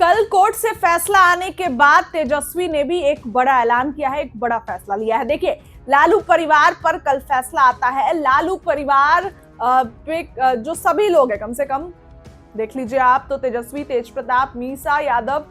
कल कोर्ट से फैसला आने के बाद तेजस्वी ने भी एक बड़ा ऐलान किया है, एक बड़ा फैसला लिया है। देखिए, लालू परिवार पर कल फैसला आता है। लालू परिवार पे जो सभी लोग हैं, कम से कम देख लीजिए आप, तो तेजस्वी, तेज प्रताप, मीसा यादव,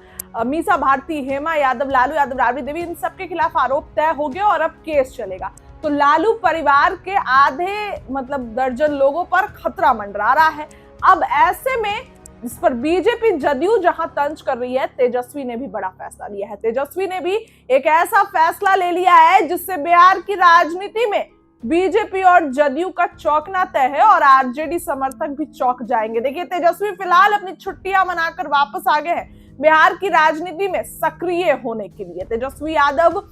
मीसा भारती, हेमा यादव, लालू यादव, राबड़ी देवी, इन सबके खिलाफ आरोप तय हो गए और अब केस चलेगा। तो लालू परिवार के आधे मतलब दर्जन लोगों पर खतरा मंडरा रहा है। अब ऐसे में इस पर बीजेपी जदयू जहां तंज कर रही है, तेजस्वी ने भी बड़ा फैसला लिया है। तेजस्वी ने भी एक ऐसा फैसला ले लिया है जिससे बिहार की राजनीति में बीजेपी और जदयू का चौंकना तय है और आरजेडी समर्थक भी चौंक जाएंगे। देखिए, तेजस्वी फिलहाल अपनी छुट्टियां मनाकर वापस आ गए हैं बिहार की राजनीति में सक्रिय होने के लिए। तेजस्वी यादव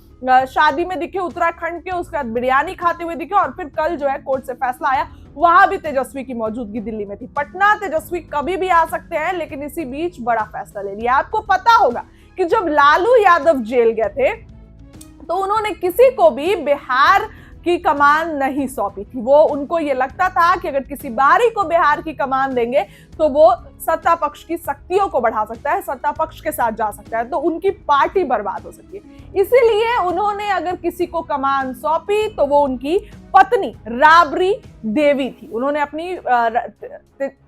शादी में दिखे उत्तराखंड के, उसके बाद बिरयानी खाते हुए दिखे और फिर कल जो है कोर्ट से फैसला आया, वहां भी तेजस्वी की मौजूदगी दिल्ली में थी। पटना तेजस्वी कभी भी आ सकते हैं, लेकिन इसी बीच बड़ा फैसला ले लिया। आपको पता होगा कि जब लालू यादव जेल गए थे तो उन्होंने किसी को भी बिहार की कमान नहीं सौंपी थी। वो उनको ये लगता था कि अगर किसी बाहरी को बिहार की कमान देंगे तो वो सत्ता पक्ष की शक्तियों को बढ़ा सकता है, सत्ता पक्ष के साथ जा सकता है, तो उनकी पार्टी बर्बाद हो सकती है। इसीलिए उन्होंने अगर किसी को कमान सौंपी तो वो उनकी पत्नी राबड़ी देवी थी। उन्होंने अपनी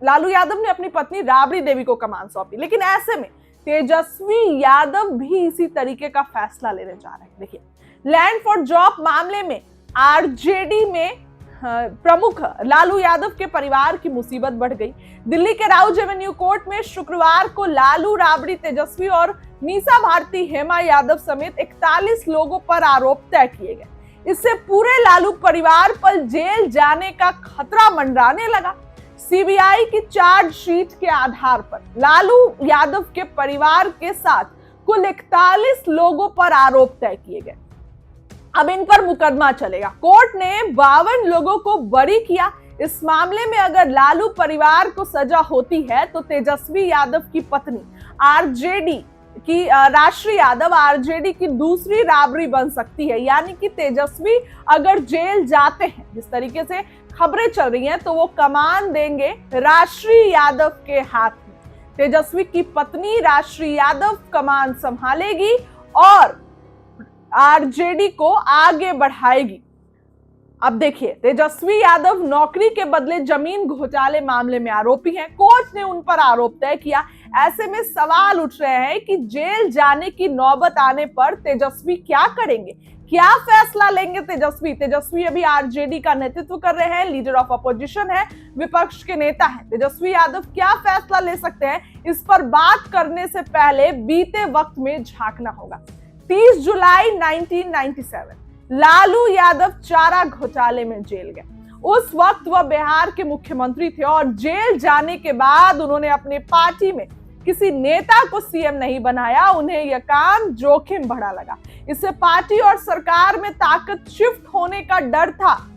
लालू यादव ने अपनी पत्नी राबड़ी देवी को कमान सौंपी। लेकिन ऐसे में तेजस्वी यादव भी इसी तरीके का फैसला लेने जा रहे हैं। देखिए, लैंड फॉर जॉब मामले में आरजेडी में प्रमुख लालू यादव के परिवार की मुसीबत बढ़ गई। दिल्ली के राउज एवेन्यू कोर्ट में शुक्रवार को लालू, राबड़ी, तेजस्वी और मीसा भारती, हेमा यादव समेत 41 लोगों पर आरोप तय किए गए। इससे पूरे लालू परिवार पर जेल जाने का खतरा मंडराने लगा। सीबीआई की चार्जशीट के आधार पर लालू यादव के परिवार के साथ कुल 41 लोगों पर आरोप तय किए गए। अब इन पर मुकदमा चलेगा। कोर्ट ने 52 लोगों को बरी किया। इस मामले में अगर लालू परिवार को सजा होती है तो तेजस्वी यादव की पत्नी आरजेडी की राष्ट्रीय यादव आरजेडी की दूसरी राबड़ी बन सकती है। यानी कि तेजस्वी अगर जेल जाते हैं, जिस तरीके से खबरें चल रही हैं, तो वो कमान देंगे राष्ट्रीय यादव के हाथ में। तेजस्वी की पत्नी राष्ट्रीय यादव कमान संभालेगी और आरजेडी को आगे बढ़ाएगी। अब देखिए, तेजस्वी यादव नौकरी के बदले जमीन घोटाले मामले में आरोपी हैं। कोर्ट ने उन पर आरोप तय किया। ऐसे में सवाल उठ रहे हैं कि जेल जाने की नौबत आने पर तेजस्वी क्या करेंगे, क्या फैसला लेंगे तेजस्वी। तेजस्वी अभी आरजेडी का नेतृत्व कर रहे हैं, लीडर ऑफ अपोजिशन है, विपक्ष के नेता हैं। तेजस्वी यादव क्या फैसला ले सकते हैं, इस पर बात करने से पहले बीते वक्त में झांकना होगा। 30 जुलाई 1997 लालू यादव चारा घोटाले में जेल गए। उस वक्त वह बिहार के मुख्यमंत्री थे और जेल जाने के बाद उन्होंने अपने पार्टी में किसी नेता को सीएम नहीं बनाया। उन्हें यह काम जोखिम भरा लगा। इससे पार्टी और सरकार में ताकत शिफ्ट होने का डर था।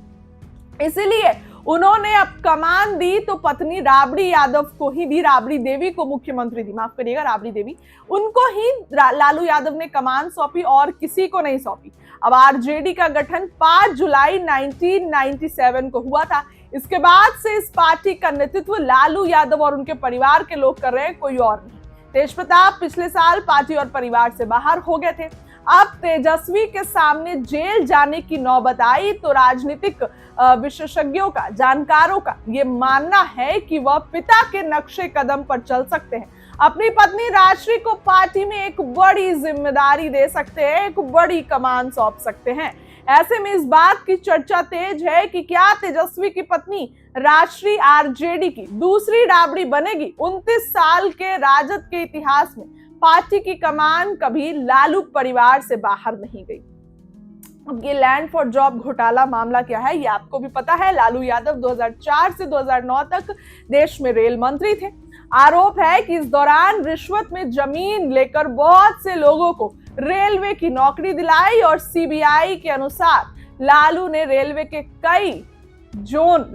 इसीलिए उन्होंने अब कमान दी तो पत्नी राबड़ी यादव को ही दी। राबड़ी देवी को मुख्यमंत्री दी, माफ करिएगा, राबड़ी देवी, उनको ही लालू यादव ने कमान सौंपी और किसी को नहीं सौंपी। अब आरजेडी का गठन 5 जुलाई 1997 को हुआ था। इसके बाद से इस पार्टी का नेतृत्व लालू यादव और उनके परिवार के लोग कर रहे हैं, कोई और नहीं। तेज प्रताप पिछले साल पार्टी और परिवार से बाहर हो गए थे। अब तेजस्वी के सामने जेल जाने की नौबत आई तो राजनीतिक विशेषज्ञों का, जानकारों का ये मानना है कि वह पिता के नक्शे कदम पर चल सकते हैं। अपनी पत्नी राष्ट्रीय को पार्टी में एक बड़ी जिम्मेदारी दे सकते हैं, एक बड़ी कमान सौंप सकते हैं। ऐसे में इस बात की चर्चा तेज है कि क्या तेजस्वी की पत्नी राष्ट्रीय आरजेडी की दूसरी राबड़ी बनेगी। 29 साल के राजद के इतिहास में पार्टी की कमान कभी लालू परिवार से बाहर नहीं गई। अब ये लैंड फॉर जॉब घोटाला मामला क्या है, ये आपको भी पता है। लालू यादव 2004 से 2009 तक देश में रेल मंत्री थे। आरोप है कि इस दौरान रिश्वत में जमीन लेकर बहुत से लोगों को रेलवे की नौकरी दिलाई और सीबीआई के अनुसार लालू ने रेलवे के कई जोन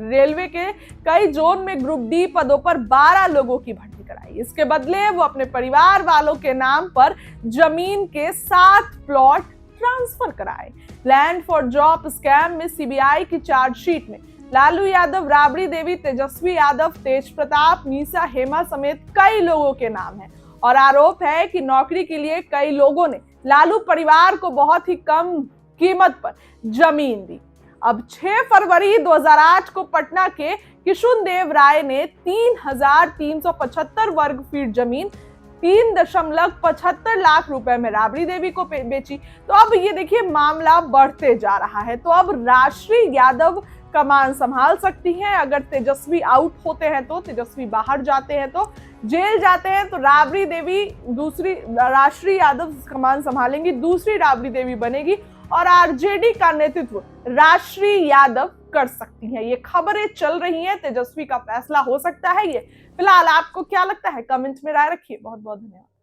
में ग्रुप डी पदों पर 12 लोगों की भर्ती कराई। इसके बदले वो अपने परिवार वालों के नाम पर जमीन के 7 प्लॉट ट्रांसफर कराए। लैंड फॉर जॉब स्कैम में सीबीआई की चार्जशीट में लालू यादव, राबड़ी देवी, तेजस्वी यादव, तेज प्रताप, मीसा, हेमा समेत कई लोगों के नाम हैं और आरोप है कि नौकरी के लिए कई लोगों ने लालू परिवार को बहुत ही कम कीमत पर जमीन दी। अब 6 फरवरी 2008 को पटना के किशुनदेव राय ने 3,375 वर्ग फीट जमीन 3.75 लाख रुपए में राबड़ी देवी को बेची। तो अब ये देखिए मामला बढ़ते जा रहा है। तो अब राश्री यादव कमान संभाल सकती हैं। अगर तेजस्वी आउट होते हैं तो, तेजस्वी बाहर जाते हैं तो, जेल जाते हैं तो राबड़ी देवी दूसरी, राश्री यादव कमान संभालेंगी, दूसरी राबड़ी देवी बनेगी और आरजेडी का नेतृत्व राश्री यादव कर सकती हैं। ये खबरें चल रही हैं, तेजस्वी का फैसला हो सकता है ये। फिलहाल आपको क्या लगता है, कमेंट में राय रखिए। बहुत बहुत धन्यवाद।